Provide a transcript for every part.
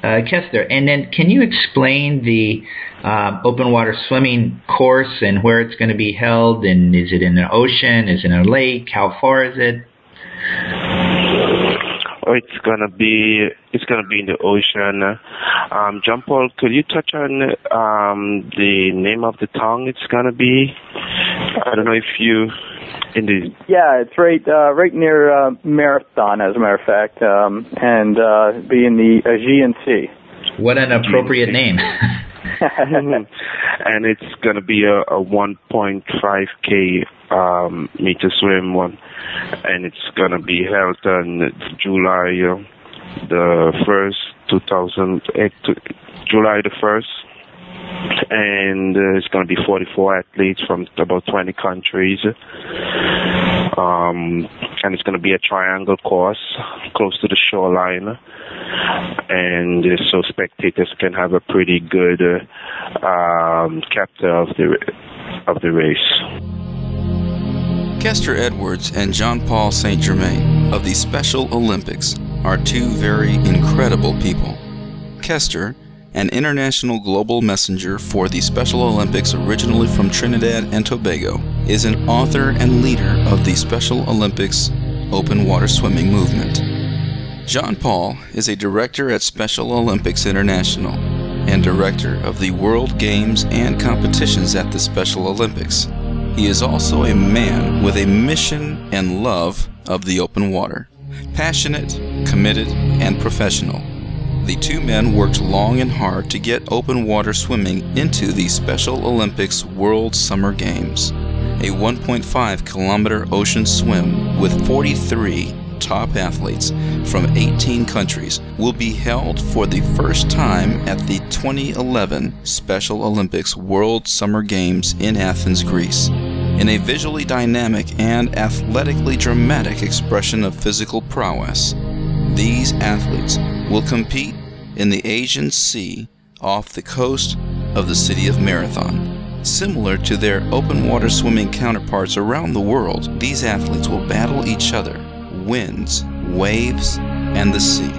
Kester. And then can you explain the open water swimming course and where it's going to be held? And is it in the ocean? Is it in a lake? How far is it? Oh, it's gonna be in the ocean. Jon-Paul, could you touch on the name of the town it's gonna be? I don't know if you in the. Yeah, it's right near Marathon, as a matter of fact, and be in the Aegean Sea. What an appropriate name. And it's gonna be a 1.5K meter swim one, and it's gonna be held on July the 1st, 2008, July the 1st, and it's gonna be 44 athletes from about 20 countries, and it's gonna be a triangle course close to the shoreline, and so spectators can have a pretty good capture of the race. Kester Edwards and Jon-Paul St. Germain of the Special Olympics are two very incredible people. Kester, an international global messenger for the Special Olympics originally from Trinidad and Tobago, is an author and leader of the Special Olympics open water swimming movement. Jon-Paul is a director at Special Olympics International and director of the World Games and competitions at the Special Olympics. He is also a man with a mission and love of the open water. Passionate, committed, and professional, the two men worked long and hard to get open water swimming into the Special Olympics World Summer Games, a 1.5-kilometer ocean swim with 43 top athletes from 18 countries will be held for the first time at the 2011 Special Olympics World Summer Games in Athens, Greece. In a visually dynamic and athletically dramatic expression of physical prowess, these athletes will compete in the Aegean Sea off the coast of the city of Marathon. Similar to their open water swimming counterparts around the world, these athletes will battle each other, winds, waves, and the sea,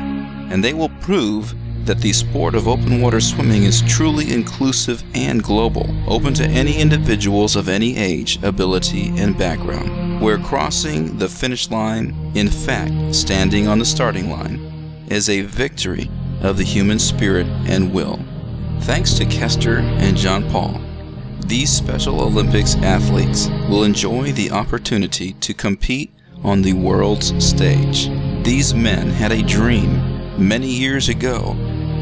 and they will prove that the sport of open water swimming is truly inclusive and global, open to any individuals of any age, ability, and background, where crossing the finish line, in fact standing on the starting line, is a victory of the human spirit and will. Thanks to Kester and Jon-Paul, these Special Olympics athletes will enjoy the opportunity to compete on the world's stage. These men had a dream many years ago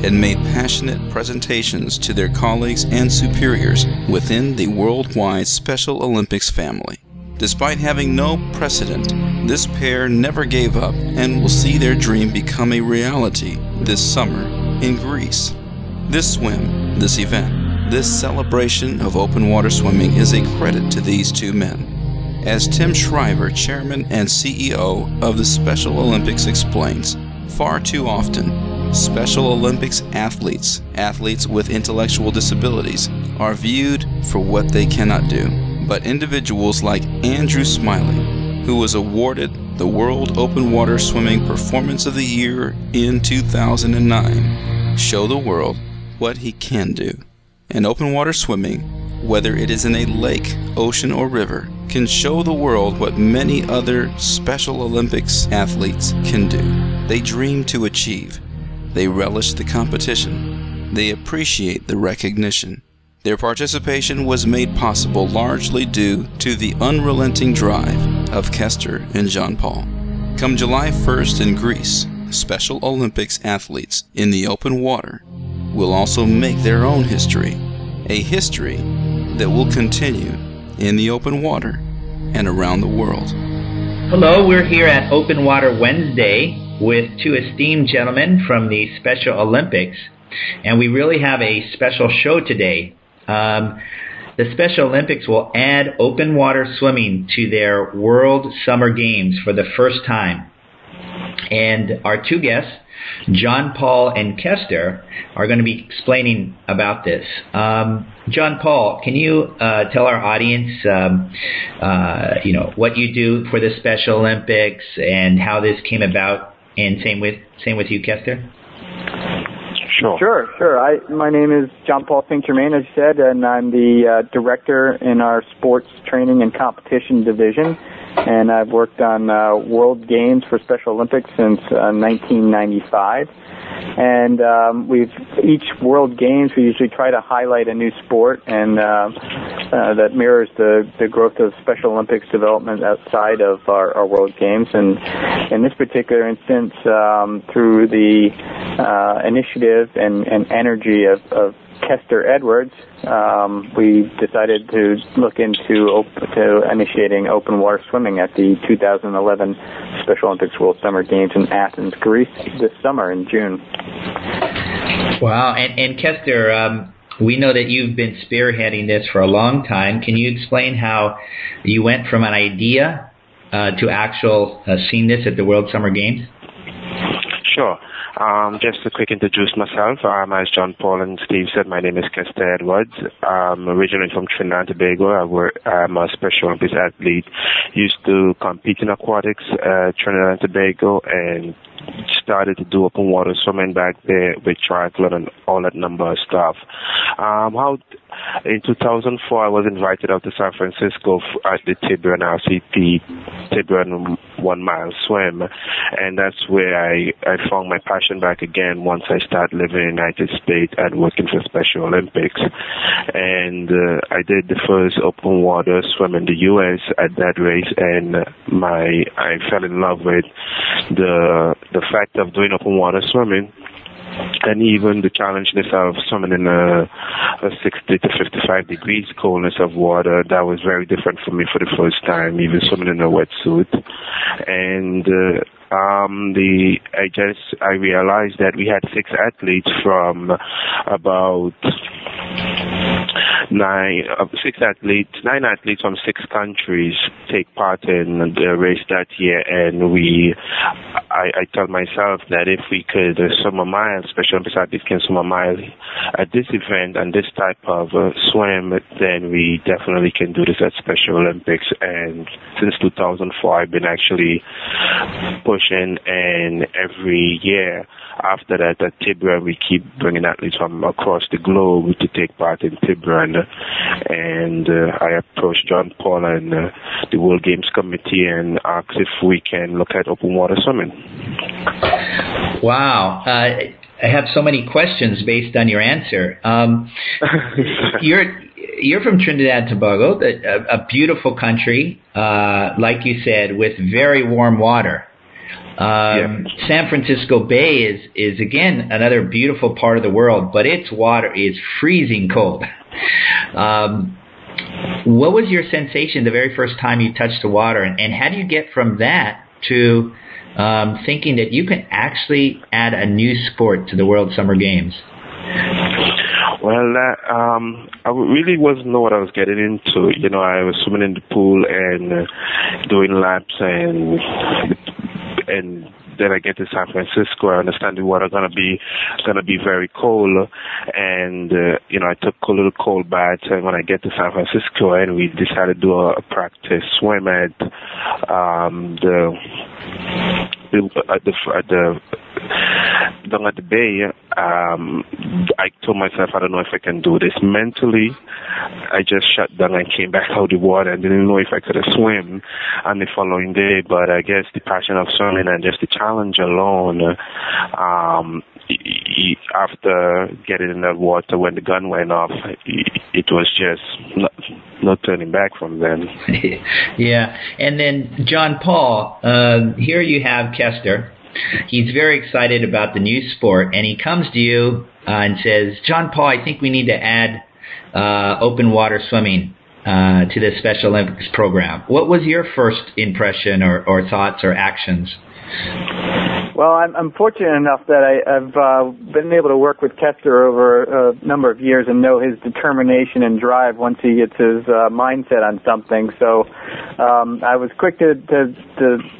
and made passionate presentations to their colleagues and superiors within the worldwide Special Olympics family. Despite having no precedent, this pair never gave up and will see their dream become a reality this summer in Greece. This swim, this event, this celebration of open water swimming is a credit to these two men. As Tim Shriver, Chairman and CEO of the Special Olympics, explains, far too often, Special Olympics athletes with intellectual disabilities, are viewed for what they cannot do. But individuals like Andrew Smiley, who was awarded the World Open Water Swimming Performance of the Year in 2009, show the world what he can do. And open water swimming, whether it is in a lake, ocean, or river, can show the world what many other Special Olympics athletes can do. They dream to achieve. They relish the competition. They appreciate the recognition. Their participation was made possible largely due to the unrelenting drive of Kester and Jon-Paul. Come July 1st in Greece, Special Olympics athletes in the open water will also make their own history, a history that will continue in the open water and around the world. Hello, we're here at Open Water Wednesday with two esteemed gentlemen from the Special Olympics, and we really have a special show today. The Special Olympics will add open water swimming to their World Summer Games for the first time. And our two guests, Jon-Paul and Kester, are going to be explaining about this. Jon-Paul, can you tell our audience, what you do for the Special Olympics and how this came about? And same with you, Kester. Sure. My name is Jon-Paul St. Germain, as you said, and I'm the director in our sports training and competition division. And I've worked on World Games for Special Olympics since 1995. And each World Games, we usually try to highlight a new sport, and that mirrors the growth of Special Olympics development outside of our World Games. And in this particular instance, through the initiative and energy of Kester Edwards, we decided to look into initiating open water swimming at the 2011 Special Olympics World Summer Games in Athens, Greece, this summer in June. Wow. And Kester, we know that you've been spearheading this for a long time. Can you explain how you went from an idea to actual seeing this at the World Summer Games? Sure. Just to quick introduce myself, as Jon-Paul and Steve said, my name is Kester Edwards. I'm originally from Trinidad and Tobago. I'm a Special Olympics athlete. Used to compete in aquatics, Trinidad and Tobago, and started to do open water swimming back there with triathlon and all that number of stuff. In 2004, I was invited out to San Francisco at the Tiburon RCT, Tiburon 1 mile swim, and that's where I found my passion back again once I started living in the United States and working for Special Olympics. And I did the first open water swim in the U.S. at that race, and I fell in love with the fact of doing open water swimming, and even the challengeness of swimming in a 60 to 55 degrees coldness of water. That was very different for me for the first time, even swimming in a wetsuit. And I realized that we had 6 athletes from about 9 athletes from 6 countries take part in the race that year, and I told myself that if we could swim a mile, Special Olympics athletes can swim a mile at this event and this type of swim, then we definitely can do this at Special Olympics. And since 2004, I've been actually pushing, and every year after that at Tiburon, we keep bringing athletes from across the globe to take part in Tiburon. And I approached Jon-Paul and the World Games Committee and asked if we can look at open water swimming. Wow. I have so many questions based on your answer. You're from Trinidad and Tobago, a beautiful country, like you said, with very warm water. San Francisco Bay is again another beautiful part of the world, but its water is freezing cold. What was your sensation the very first time you touched the water, and how do you get from that to thinking that you can actually add a new sport to the World Summer Games? Well, I really wasn't know what I was getting into. I was swimming in the pool and doing laps, and then I get to San Francisco. I understand the water gonna be very cold, and I took a little cold bath. And when I get to San Francisco, and we decided to do a practice swim at down at the bay, I told myself, I don't know if I can do this. Mentally, I just shut down and came back out of the water and didn't know if I could swim on the following day. But I guess the passion of swimming and just the challenge alone, after getting in that water when the gun went off, it was just no turning back from then. Yeah. And then Jon-Paul, here you have Kester. He's very excited about the new sport, and he comes to you and says, Jon-Paul, I think we need to add open water swimming to the Special Olympics program. What was your first impression or thoughts or actions? Well, I'm fortunate enough that I've been able to work with Kester over a number of years and know his determination and drive once he gets his mindset on something. So I was quick to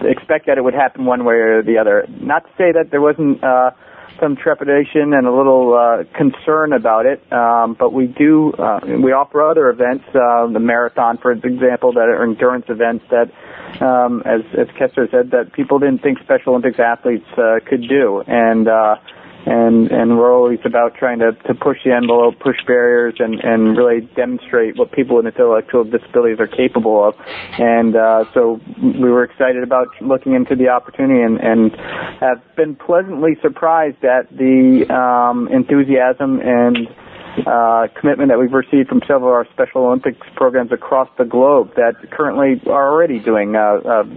expect that it would happen one way or the other. Not to say that there wasn't some trepidation and a little concern about it, but we offer other events, the marathon, for example, that are endurance events that, as Kester said, that people didn't think Special Olympics athletes could do. And and we're always about trying to push the envelope, push barriers, and really demonstrate what people with intellectual disabilities are capable of. And so we were excited about looking into the opportunity and have been pleasantly surprised at the enthusiasm and commitment that we've received from several of our Special Olympics programs across the globe that currently are already doing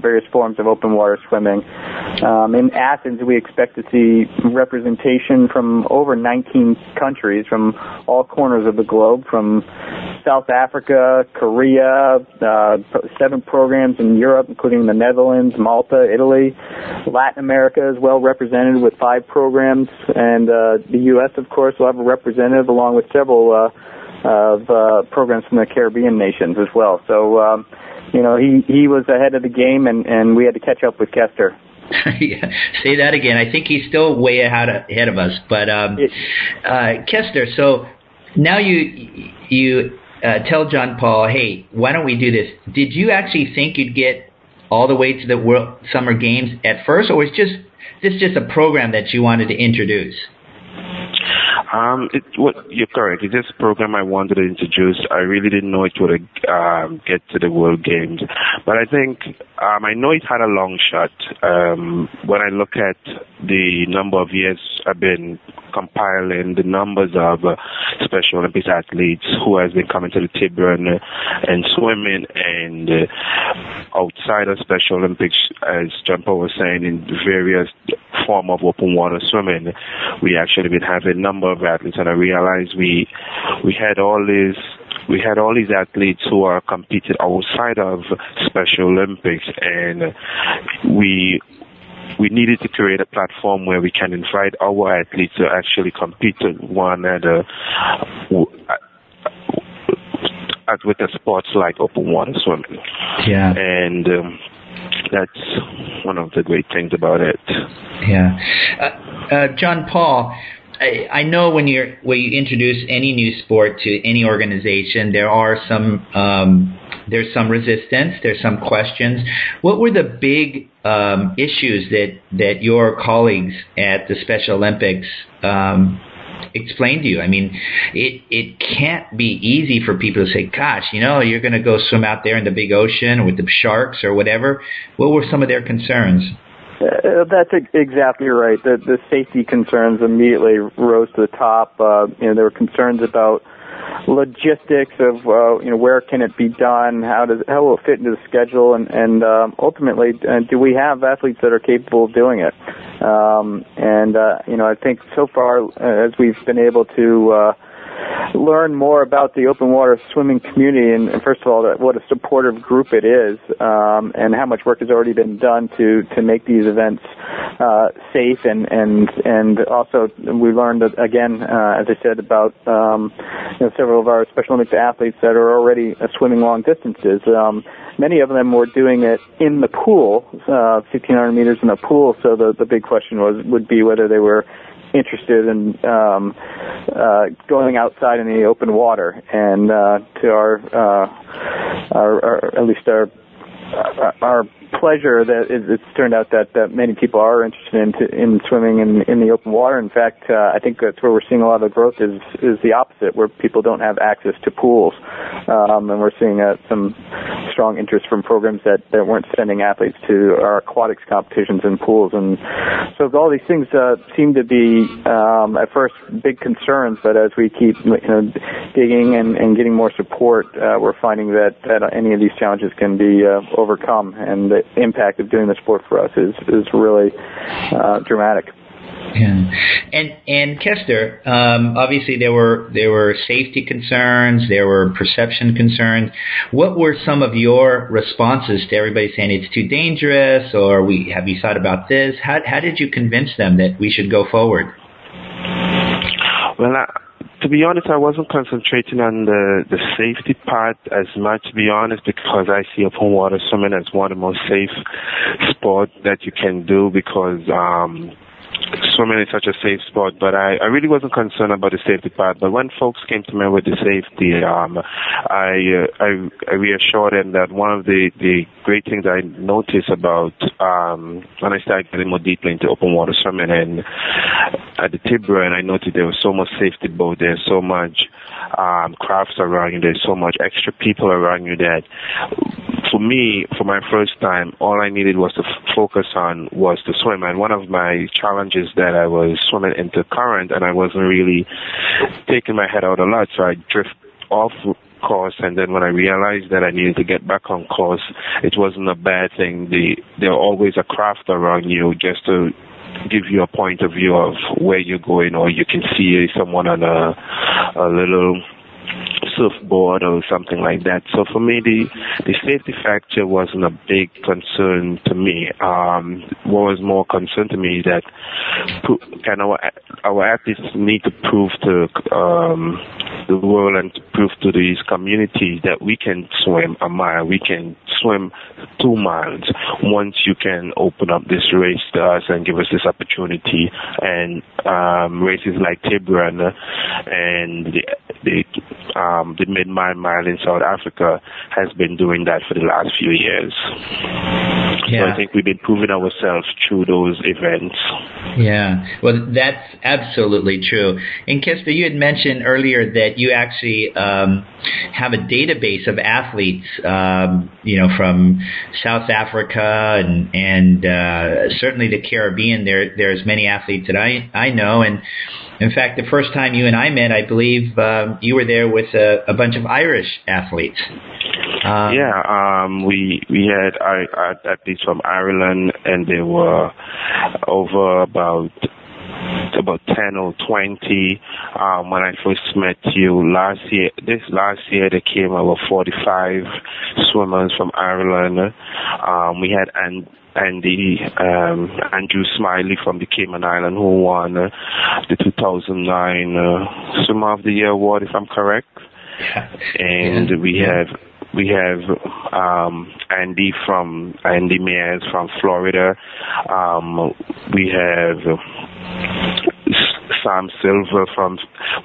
various forms of open water swimming. In Athens, we expect to see representation from over 19 countries from all corners of the globe, from South Africa, Korea, 7 programs in Europe, including the Netherlands, Malta, Italy. Latin America is well represented with 5 programs, and the U.S., of course, will have a representative along with several programs from the Caribbean nations as well. So, he was ahead of the game, and we had to catch up with Kester. Yeah, say that again. I think he's still way ahead of us. But Kester, so now you tell Jon-Paul, hey, why don't we do this? Did you actually think you'd get all the way to the World Summer Games at first, or was this just a program that you wanted to introduce? You're correct. It's just a program I wanted to introduce. I really didn't know it would get to the World Games. But I think, I know it had a long shot. When I look at the number of years I've been compiling the numbers of Special Olympics athletes who has been coming to the Tiburon and swimming, and outside of Special Olympics, as Jon-Paul was saying, in various form of open water swimming, we actually been having a number of athletes, and I realized we had all these athletes who are competing outside of Special Olympics, and we needed to create a platform where we can invite our athletes to actually compete with one another with the sports like open water swimming. Yeah. And that's one of the great things about it. Yeah. Jon-Paul, I know when you introduce any new sport to any organization, there's some resistance, there's some questions. What were the big issues that your colleagues at the Special Olympics explained to you? I mean, it can't be easy for people to say, gosh, you're going to go swim out there in the big ocean with the sharks or whatever. What were some of their concerns? That's exactly right. The safety concerns immediately rose to the top. There were concerns about logistics of where can it be done, how will it fit into the schedule, and ultimately, do we have athletes that are capable of doing it? I think so far as we've been able to learn more about the open water swimming community, and first of all, what a supportive group it is, and how much work has already been done to make these events safe, and also we learned that, again, as I said, about several of our Special Olympics athletes that are already swimming long distances. Many of them were doing it in the pool, 1,500 meters in a pool. So the big question would be whether they were interested in going outside in the open water, and to our at least our pleasure that it's turned out that many people are interested in swimming in the open water. In fact, I think that's where we're seeing a lot of the growth is the opposite, where people don't have access to pools, and we're seeing some strong interest from programs that weren't sending athletes to our aquatics competitions in pools. And so all these things seem to be at first big concerns, but as we keep digging and getting more support, we're finding that any of these challenges can be overcome, and the impact of doing the sport for us is really dramatic. Yeah. And Kester, obviously there were safety concerns, there were perception concerns. What were some of your responses to everybody saying it's too dangerous, or have you thought about this? How did you convince them that we should go forward? Well, to be honest, I wasn't concentrating on the safety part as much, to be honest, because I see open water swimming as one of the most safe sports that you can do, because swimming is such a safe sport, but I really wasn't concerned about the safety part. But when folks came to me with the safety, I reassured them that one of the great things I noticed about when I started getting more deeply into open water swimming and at the Tiburon, and I noticed there was so much safety boat, there's so much crafts around you, there's so much extra people around you that for me, for my first time, all I needed was to focus on was to swim. And one of my challenges that I was swimming into current and I wasn't really taking my head out a lot, so I drift off course, and then when I realized that I needed to get back on course, it wasn't a bad thing. There are always a craft around you just to give you a point of view of where you're going, or you can see someone on a little surfboard or something like that. So for me, the safety factor wasn't a big concern to me. What was more concern to me is that our athletes need to prove to the world and to prove to these communities that we can swim a mile, we can swim 2 miles. Once you can open up this race to us and give us this opportunity, and races like Tiburon and the mid-mile in South Africa has been doing that for the last few years. Yeah. So I think we've been proving ourselves through those events. Yeah, well, that's absolutely true. And Kester, you had mentioned earlier that you actually have a database of athletes, from South Africa and certainly the Caribbean. There's many athletes that I know, and in fact, the first time you and I met, I believe you were there with a bunch of Irish athletes. We had athletes from Ireland, and they were over about 10 or 20 when I first met you last year. This last year, there came over 45 swimmers from Ireland. We had Andrew Smiley from the Cayman Island, who won the 2009 Swimmer of the Year award, if I'm correct. Yeah. And we have Andy Mayers from Florida. We have Sam Silver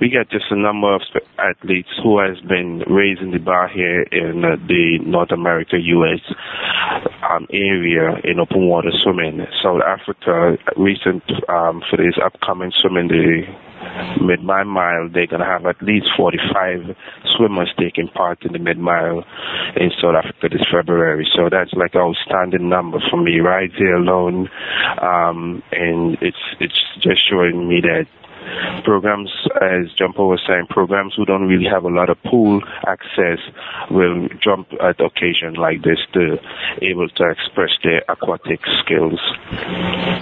we got just a number of athletes who has been raising the bar here in the North America, U.S. Area in open water swimming. South Africa, recent for this upcoming swimming, the mid-mile, they're going to have at least 45 swimmers taking part in the mid-mile in South Africa this February. So that's like an outstanding number for me right there alone. And it's just showing me that programs, as Jon-Paul was saying, programs who don't really have a lot of pool access will jump at occasion like this to able to express their aquatic skills.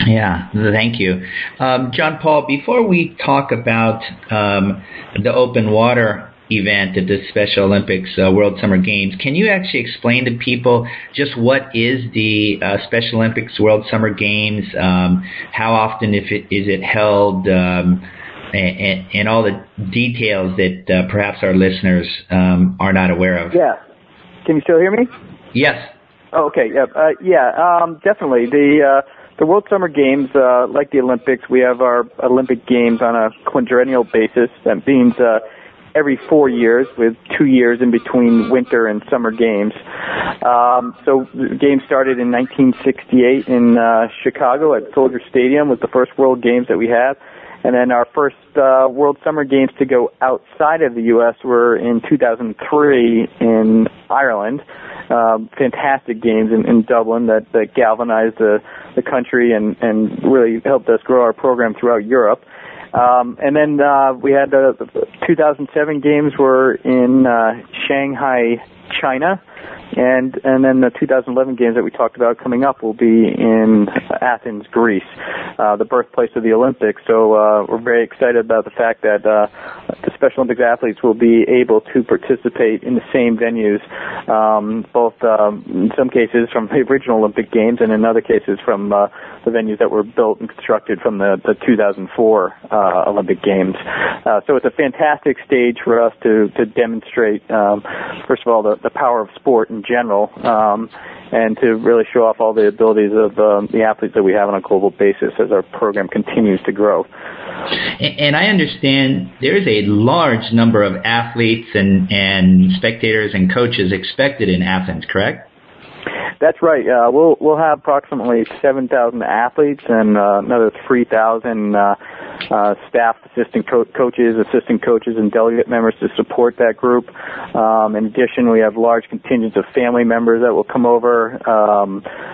Yeah, thank you. Jon-Paul, before we talk about the open water event at the Special Olympics World Summer Games, can you actually explain to people just what is the Special Olympics World Summer Games, how often is it held, and all the details that perhaps our listeners are not aware of? Yeah. Can you still hear me? Yes. Oh, okay. Definitely. The World Summer Games, like the Olympics, we have our Olympic Games on a quadrennial basis. That means every 4 years, with 2 years in between winter and summer games. So the games started in 1968 in Chicago at Soldier Stadium, was the first World Games that we had. And then our first World Summer Games to go outside of the U.S. were in 2003 in Ireland. Fantastic games in Dublin that galvanized the country and really helped us grow our program throughout Europe. And then we had the 2007 games were in Shanghai, China, and then the 2011 games that we talked about coming up will be in Athens, Greece, the birthplace of the Olympics. So we're very excited about the fact that the Special Olympics athletes will be able to participate in the same venues, both in some cases from the original Olympic Games and in other cases from the venues that were built and constructed from the 2004 Olympic Games. So it's a fantastic stage for us to demonstrate, first of all, the power of sport in general, and to really show off all the abilities of the athletes that we have on a global basis as our program continues to grow. And I understand there's a large number of athletes and spectators and coaches expected in Athens, correct? That's right. We'll have approximately 7,000 athletes and another 3,000 staff, assistant coaches, and delegate members to support that group. In addition, we have large contingents of family members that will come over.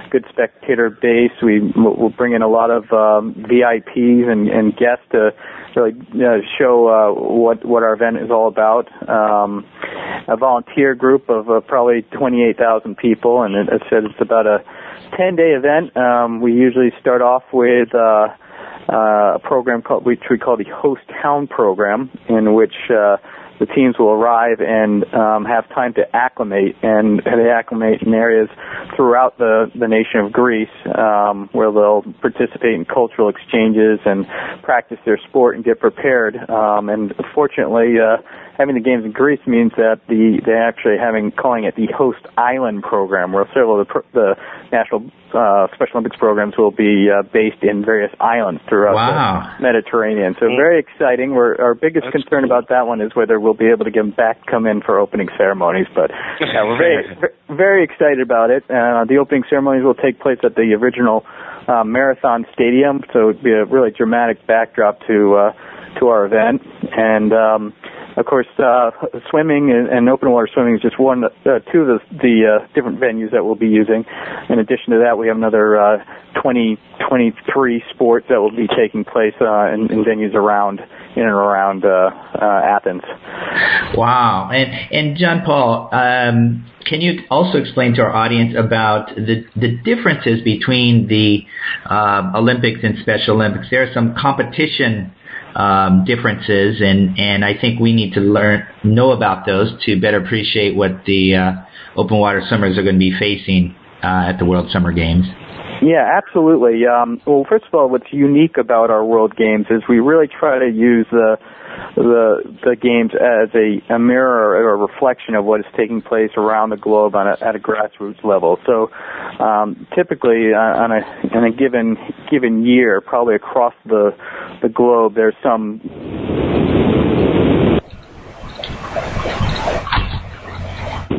Good spectator base. We'll bring in a lot of VIPs and guests to really show what our event is all about. A volunteer group of probably 28,000 people, and as I said, it's about a 10-day event. We usually start off with a program which we call the Host Town Program, in which the teams will arrive and have time to acclimate, and they acclimate in areas throughout the nation of Greece, where they'll participate in cultural exchanges and practice their sport and get prepared. And fortunately, having the games in Greece means that they're actually calling it the Host Island Program, where several of the national Special Olympics programs will be based in various islands throughout the Mediterranean. So very exciting. Our biggest concern about that one is whether we'll be able to get them back to come in for opening ceremonies. But we're very excited about it. The opening ceremonies will take place at the original Marathon Stadium, so it'll be a really dramatic backdrop to our event. And of course, swimming and open water swimming is just two of the different venues that we'll be using. In addition to that, we have another 23 sports that will be taking place in venues in and around Athens. Wow. And Jon-Paul, can you also explain to our audience about the differences between the Olympics and Special Olympics? There are some competition differences, and I think we need to know about those to better appreciate what the open water swimmers are going to be facing at the World Summer Games. Yeah, absolutely. Well, first of all, what's unique about our World Games is we really try to use the games as a mirror or a reflection of what is taking place around the globe at a grassroots level. So typically on a given year, probably across the globe, there's some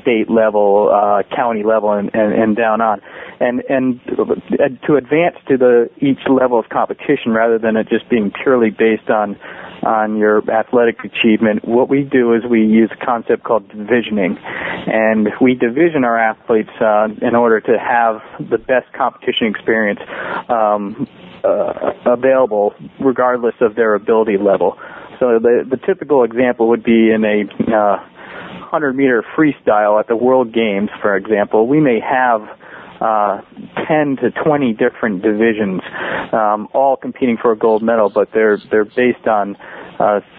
state level, county level, and down on. And to advance to each level of competition, rather than it just being purely based on your athletic achievement, what we do is we use a concept called divisioning, and we division our athletes in order to have the best competition experience available, regardless of their ability level. So the typical example would be in a 100-meter freestyle at the World Games, for example. We may have 10 to 20 different divisions, all competing for a gold medal, but they're based on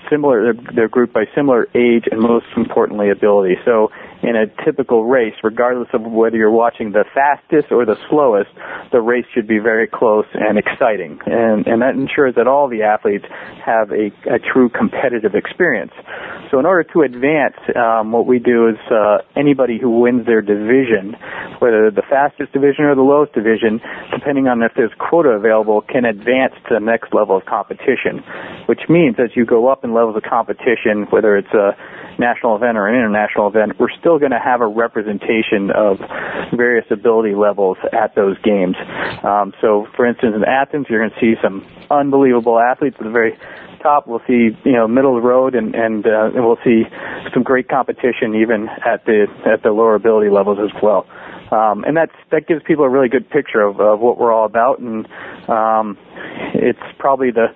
they're grouped by similar age and, most importantly, ability. So in a typical race, regardless of whether you're watching the fastest or the slowest, the race should be very close and exciting. And that ensures that all the athletes have a true competitive experience. So in order to advance, what we do is anybody who wins their division, whether the fastest division or the lowest division, depending on if there's quota available, can advance to the next level of competition, which means as you go up in levels of competition, whether it's a national event or an international event, we're still going to have a representation of various ability levels at those games. So, for instance, in Athens, you're going to see some unbelievable athletes at the very top. We'll see, middle of the road, and we'll see some great competition even at the lower ability levels as well. And that gives people a really good picture of what we're all about, and it's probably the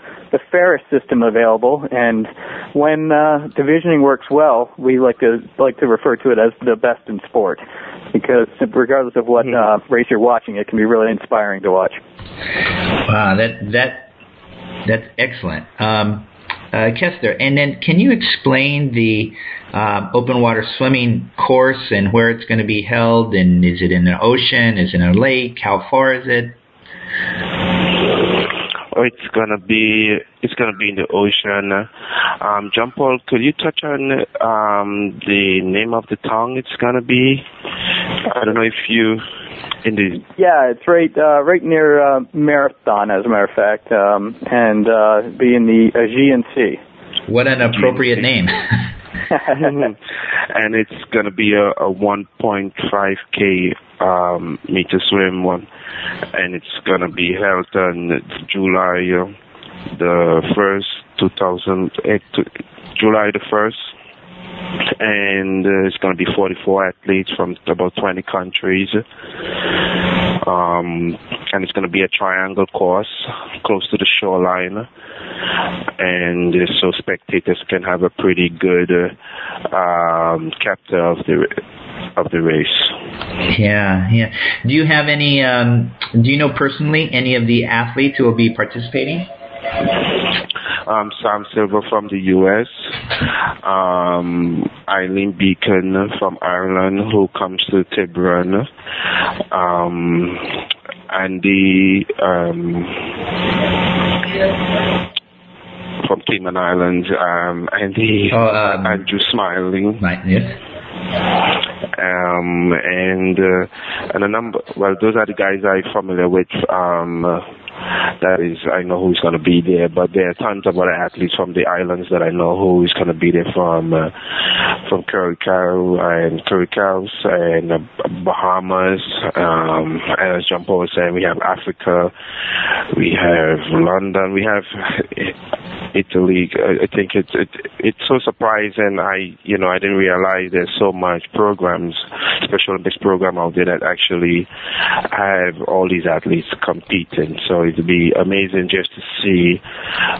fairest system available. And when divisioning works well, we like to refer to it as the best in sport, because regardless of what race you're watching, it can be really inspiring to watch. Wow, that's excellent. Kester. And then can you explain the open water swimming course and where it's going to be held? And is it in an ocean? Is it in a lake? How far is it? Oh, it's gonna be in the ocean. Jon-Paul, could you touch on the name of the town it's gonna be? I don't know if you in the. Yeah, it's right near Marathon, as a matter of fact, and be in the Aegean Sea. What an appropriate name. And it's gonna be a 1.5K meter swim one, and it's gonna be held on July the 1st, 2008, July the 1st, and it's gonna be 44 athletes from about 20 countries, and it's gonna be a triangle course close to the shoreline, and so spectators can have a pretty good capture of the race. Yeah. Do you have any? Do you know personally any of the athletes who will be participating? Sam Silver from the U.S., Eileen Beacon from Ireland, who comes to Tiburon, Andy from Cayman Islands, Andy Andrew Smiling. Yes. And a number. Well, those are the guys I'm familiar with. That is, I know who's going to be there. But there are tons of other athletes from the islands that I know who is going to be there from Curacao and Bahamas. And as Jon-Paul was saying, we have Africa, we have London, we have Italy. I think it's so surprising. I didn't realize there's so much programs, Special Olympics program out there that actually have all these athletes competing. So it'd be amazing just to see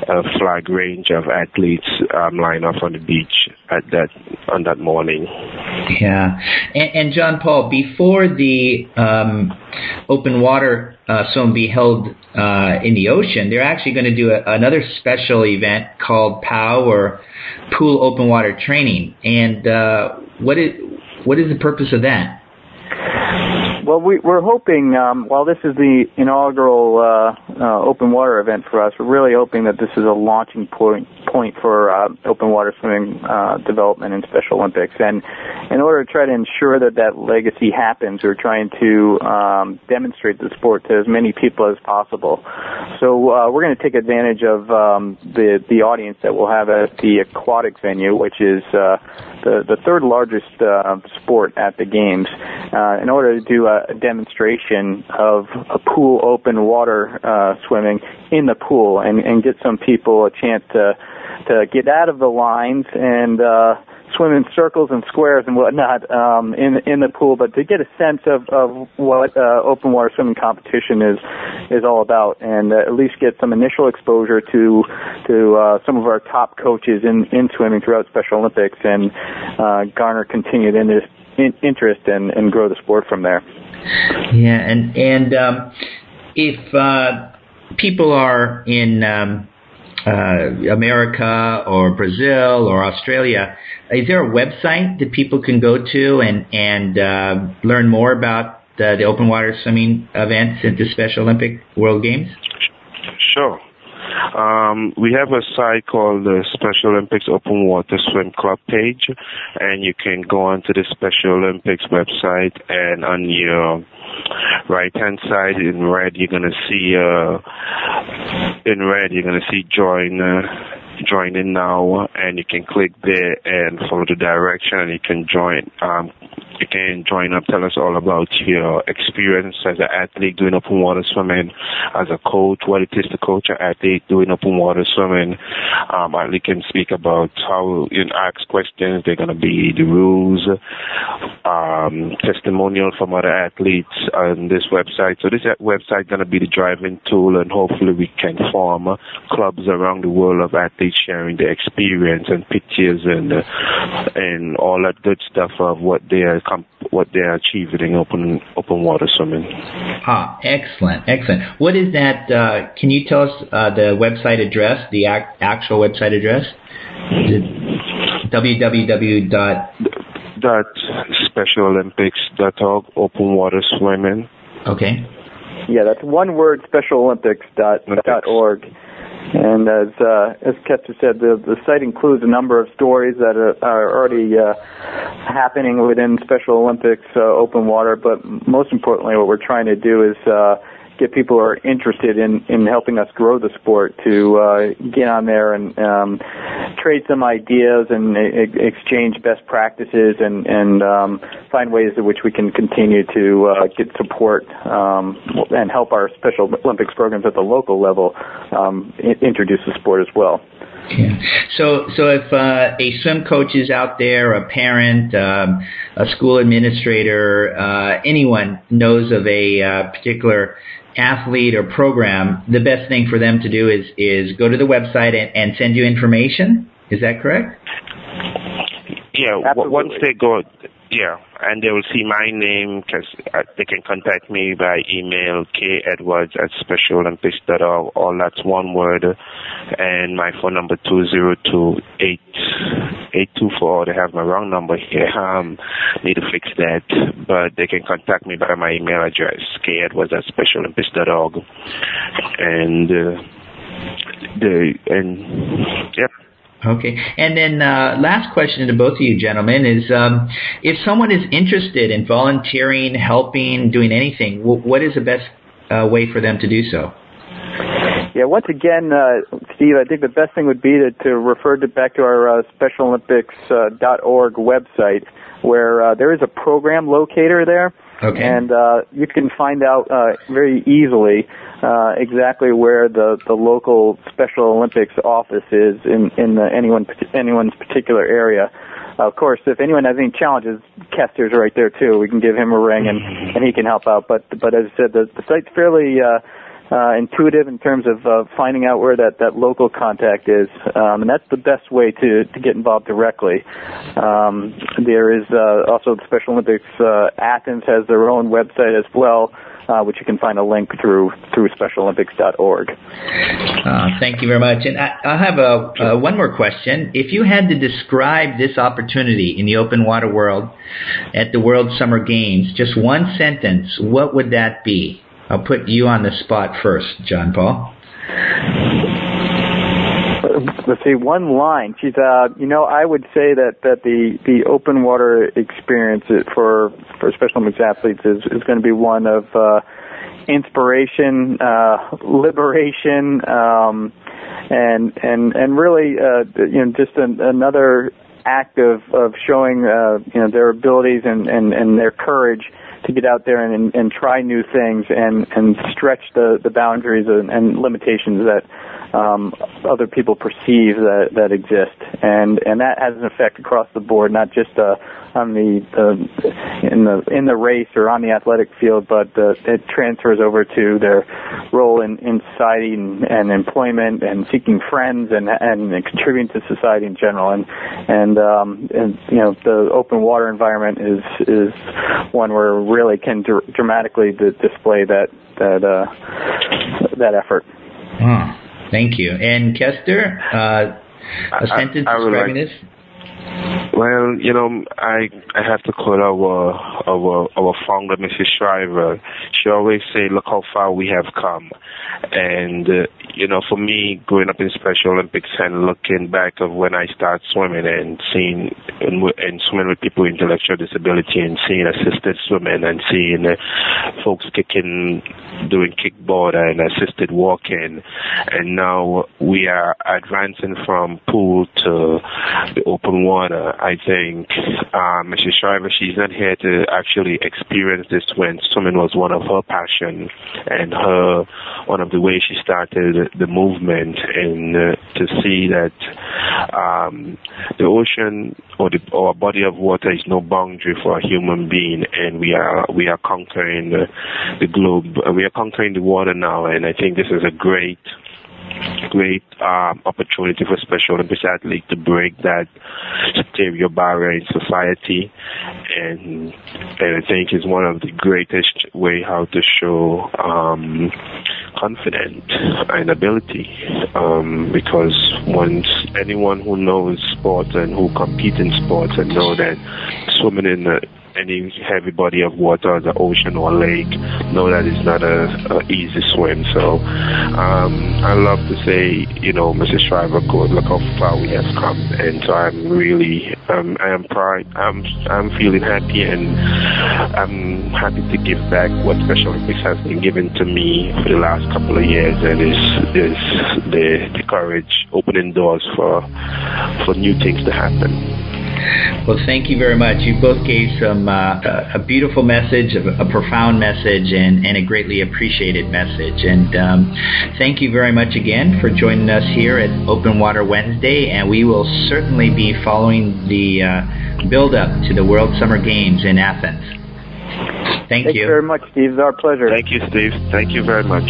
a flag range of athletes line up on the beach on that morning. Yeah, and Jon-Paul, before the open water swim be held in the ocean, they're actually going to do another special event called POW, or Pool Open Water Training. And what is the purpose of that? Well, we're hoping, while this is the inaugural open water event for us, we're really hoping that this is a launching point for open water swimming development in Special Olympics. And in order to try to ensure that legacy happens, we're trying to demonstrate the sport to as many people as possible. So we're going to take advantage of the audience that we'll have at the aquatic venue, which is the third largest sport at the games, in order to do a demonstration of a pool open water swimming in the pool, and get some people a chance to get out of the lines and swim in circles and squares and whatnot in the pool, but to get a sense of what open water swimming competition is all about, and at least get some initial exposure to some of our top coaches in swimming throughout Special Olympics, and garner continued interest and grow the sport from there. Yeah, and if people are in America or Brazil or Australia, is there a website that people can go to and learn more about the open water swimming events at the Special Olympic World Games? Sure. We have a site called the Special Olympics Open Water Swim Club page, and you can go onto the Special Olympics website, and on your right-hand side in red, you're gonna see join in now, and you can click there and follow the direction, and you can join. You can join up, tell us all about your experience as an athlete doing open water swimming, as a coach, what it is to coach an athlete doing open water swimming. You can speak about how you ask questions. They're going to be the rules, testimonial from other athletes on this website. So this website is going to be the driving tool, and hopefully we can form clubs around the world of athletes sharing their experience and pictures and all that good stuff of what what they're achieving in open water swimming. Ah, excellent. What is that? Can you tell us the website address, the actual website address? www.specialolympics.org, open water swimming. Okay. Yeah, that's one word, specialolympics.org. And as Kester said, the site includes a number of stories that are already happening within Special Olympics open water. But most importantly, what we're trying to do is get people who are interested in helping us grow the sport to get on there and trade some ideas and exchange best practices and find ways in which we can continue to get support and help our Special Olympics programs at the local level introduce the sport as well. Yeah. So if a swim coach is out there, a parent, a school administrator, anyone knows of a particular athlete or program, the best thing for them to do is go to the website and send you information. Is that correct? Yeah. Absolutely. Once they go, and they will see my name, because they can contact me by email, kedwards@specialolympics.org, all that's one word, and my phone number 202-824. They have my wrong number here. Need to fix that, but they can contact me by my email address, kedwards@specialolympics.org, yep. Okay. And then last question to both of you gentlemen is, if someone is interested in volunteering, helping, doing anything, what is the best way for them to do so? Yeah, once again, Steve, I think the best thing would be to refer back to our specialolympics.org website, where there is a program locator there. Okay. And you can find out very easily exactly where the local Special Olympics office is in anyone's particular area. Of course, if anyone has any challenges, Kester's right there too. We can give him a ring and he can help out. But as I said, the site's fairly intuitive in terms of finding out where that local contact is, and that's the best way to get involved directly. There is also the Special Olympics. Athens has their own website as well, which you can find a link through specialolympics.org. Thank you very much. And I have one more question. If you had to describe this opportunity in the open water world at the World Summer Games, just one sentence, what would that be? I'll put you on the spot first, Jon-Paul. Let's see, one line. I would say that the open water experience for Special Olympics athletes is going to be one of inspiration, liberation, and really just another act of showing their abilities and their courage to get out there and try new things and stretch the boundaries and limitations that other people perceive that exist, and that has an effect across the board, not just on in the race or on the athletic field, but it transfers over to their role in society and employment and seeking friends and contributing to society in general. And the open water environment is one where it really can dramatically display that effort. Thank you. And Kester, a sentence describing this? Well, I have to quote our founder, Mrs. Shriver. She always say, "Look how far we have come." And for me, growing up in Special Olympics and looking back of when I started swimming and seeing and swimming with people with intellectual disability and seeing assisted swimming and seeing folks doing kickboard and assisted walking, and now we are advancing from pool to the open water. I think Mrs. Shriver, she's not here to actually experience this when swimming was one of her passion and one of the ways she started the movement, and to see that the ocean or a body of water is no boundary for a human being, and we are conquering the globe. We are conquering the water now, and I think this is a great opportunity for Special Olympics athletes to break that interior barrier in society, and I think is one of the greatest way how to show confidence and ability, because once anyone who knows sports and who compete in sports and know that swimming in any heavy body of water, the ocean or lake, know that it's not a easy swim. So I love to say, Mrs. Shriver Code, look how far we have come. And so I'm really, I am proud, I'm feeling happy, and I'm happy to give back what Special Olympics has been given to me for the last couple of years, and is the courage opening doors for new things to happen. Well, thank you very much. You both gave some a beautiful message, a profound message, and a greatly appreciated message. And thank you very much again for joining us here at Open Water Wednesday. And we will certainly be following the build-up to the World Summer Games in Athens. Thank you. Thank you very much, Steve. It's our pleasure. Thank you, Steve. Thank you very much.